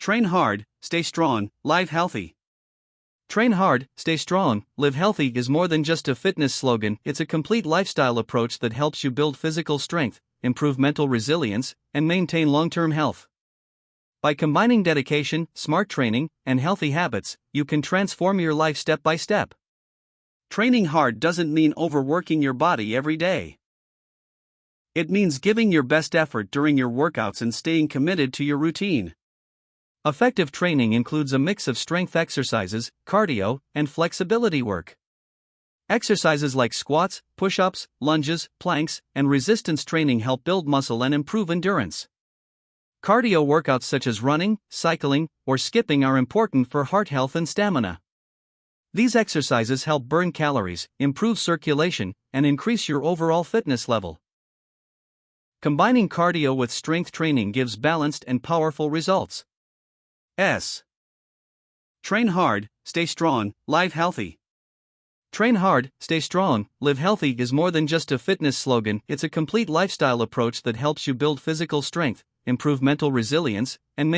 Train hard, stay strong, live healthy. Train hard, stay strong, live healthy is more than just a fitness slogan, it's a complete lifestyle approach that helps you build physical strength, improve mental resilience, and maintain long-term health. By combining dedication, smart training, and healthy habits, you can transform your life step by step. Training hard doesn't mean overworking your body every day. It means giving your best effort during your workouts and staying committed to your routine. Effective training includes a mix of strength exercises, cardio, and flexibility work. Exercises like squats, push-ups, lunges, planks, and resistance training help build muscle and improve endurance. Cardio workouts such as running, cycling, or skipping are important for heart health and stamina. These exercises help burn calories, improve circulation, and increase your overall fitness level. Combining cardio with strength training gives balanced and powerful results. Train hard, stay strong, live healthy. Train hard, stay strong, live healthy is more than just a fitness slogan, it's a complete lifestyle approach that helps you build physical strength, improve mental resilience, and